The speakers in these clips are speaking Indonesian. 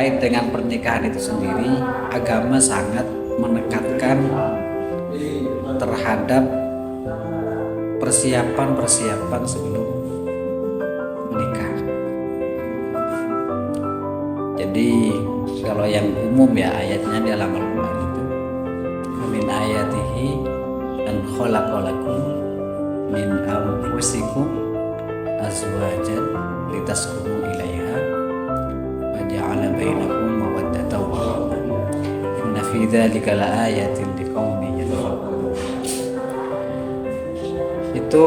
terkait dengan pernikahan itu sendiri, agama sangat menekankan terhadap persiapan sebelum menikah. Jadi kalau yang umum ya ayatnya di dalam Al-Quran itu, min ayatihi an khalaqalakum min anfusikum azwajan litaskunu ilaiha wa ja'ala bainakum mawaddatan wa rahmah inna fi dzalika laayatin liqaumin yatafakkarun. Itu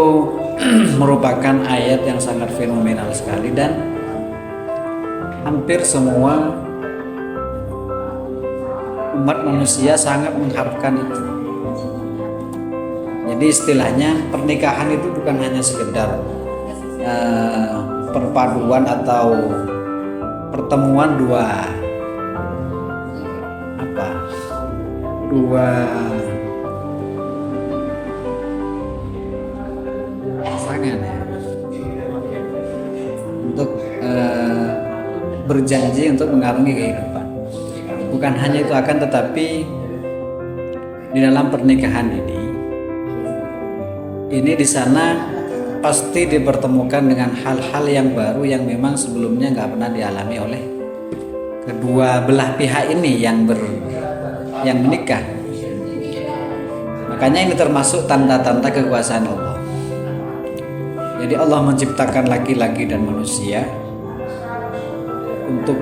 merupakan ayat yang sangat fenomenal sekali dan hampir semua umat manusia sangat mengharapkan itu. Jadi istilahnya pernikahan itu bukan hanya sekedar perpaduan atau pertemuan dua pasangan ya, untuk berjanji untuk mengarungi kehidupan. Bukan hanya itu, akan tetapi di dalam pernikahan ini di sana pasti dipertemukan dengan hal-hal yang baru yang memang sebelumnya nggak pernah dialami oleh kedua belah pihak ini yang menikah. Makanya ini termasuk tanda-tanda kekuasaan Allah. Jadi Allah menciptakan laki-laki dan manusia untuk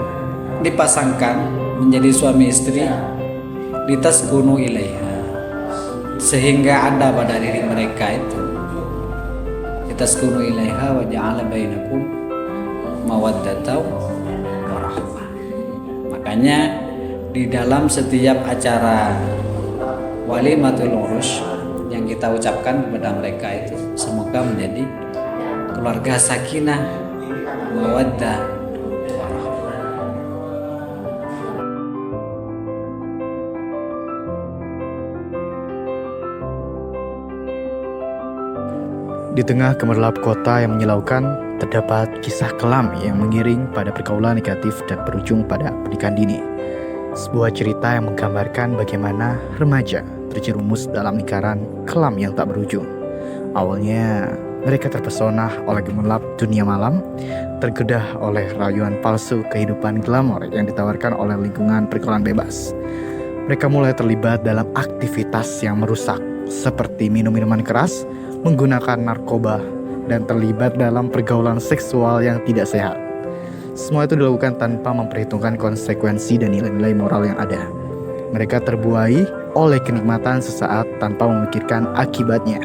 dipasangkan menjadi suami istri, litaskunu ilaiha, sehingga ada pada diri mereka itu litaskunu ilaiha wa ja'ala bainakum mawaddatan wa rahmah. Makanya di dalam setiap acara walimatul urus yang kita ucapkan kepada mereka itu, semoga menjadi keluarga sakinah, mawaddah, warahmah. Di tengah gemerlap kota yang menyilaukan, terdapat kisah kelam yang mengiring pada pergaulan negatif dan berujung pada pernikahan dini. Sebuah cerita yang menggambarkan bagaimana remaja terjerumus dalam lingkaran kelam yang tak berujung. Awalnya, mereka terpesona oleh gemerlap dunia malam, tergoda oleh rayuan palsu kehidupan glamor yang ditawarkan oleh lingkungan pergaulan bebas. Mereka mulai terlibat dalam aktivitas yang merusak, seperti minum minuman keras, menggunakan narkoba, dan terlibat dalam pergaulan seksual yang tidak sehat. Semua itu dilakukan tanpa memperhitungkan konsekuensi dan nilai-nilai moral yang ada. Mereka terbuai oleh kenikmatan sesaat tanpa memikirkan akibatnya.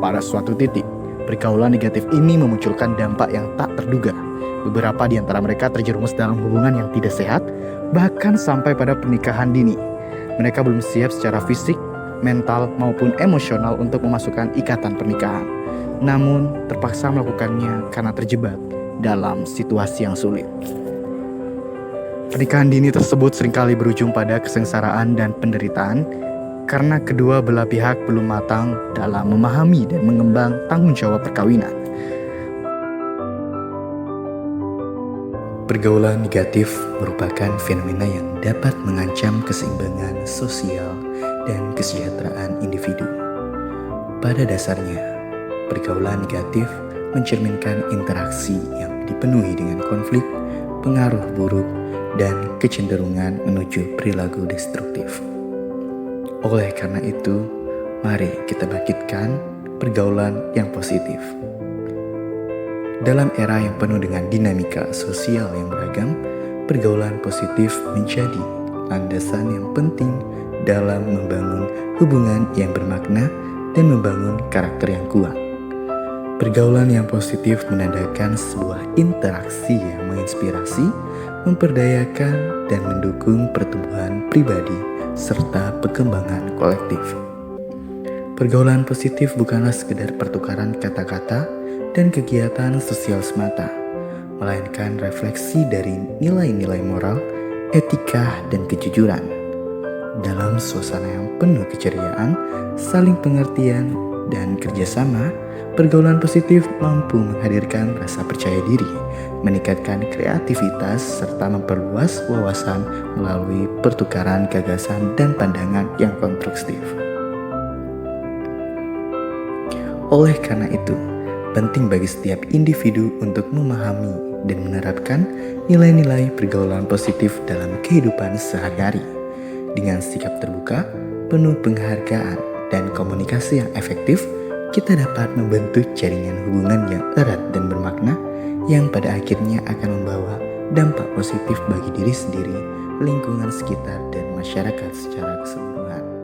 Pada suatu titik, pergaulan negatif ini memunculkan dampak yang tak terduga. Beberapa di antara mereka terjerumus dalam hubungan yang tidak sehat, bahkan sampai pada pernikahan dini. Mereka belum siap secara fisik, mental maupun emosional untuk memasukkan ikatan pernikahan. Namun terpaksa melakukannya karena terjebak dalam situasi yang sulit. Pernikahan dini tersebut seringkali berujung pada kesengsaraan dan penderitaan karena kedua belah pihak belum matang dalam memahami dan mengemban tanggung jawab perkawinan. Pergaulan negatif merupakan fenomena yang dapat mengancam keseimbangan sosial dan kesejahteraan individu. Pada dasarnya, pergaulan negatif mencerminkan interaksi yang dipenuhi dengan konflik, pengaruh buruk, dan kecenderungan menuju perilaku destruktif. Oleh karena itu, mari kita bangkitkan pergaulan yang positif. Dalam era yang penuh dengan dinamika sosial yang beragam, pergaulan positif menjadi landasan yang penting dalam membangun hubungan yang bermakna dan membangun karakter yang kuat. Pergaulan yang positif menandakan sebuah interaksi yang menginspirasi, memperdayakan, dan mendukung pertumbuhan pribadi serta perkembangan kolektif. Pergaulan positif bukanlah sekedar pertukaran kata-kata dan kegiatan sosial semata, melainkan refleksi dari nilai-nilai moral, etika, dan kejujuran. Dalam suasana yang penuh keceriaan, saling pengertian, dan kerjasama, Pergaulan positif mampu menghadirkan rasa percaya diri, meningkatkan kreativitas, serta memperluas wawasan melalui pertukaran gagasan dan pandangan yang konstruktif. Oleh karena itu, penting bagi setiap individu untuk memahami dan menerapkan nilai-nilai pergaulan positif dalam kehidupan sehari-hari. Dengan sikap terbuka, penuh penghargaan, dan komunikasi yang efektif, kita dapat membentuk jaringan hubungan yang erat dan bermakna yang pada akhirnya akan membawa dampak positif bagi diri sendiri, lingkungan sekitar, dan masyarakat secara keseluruhan.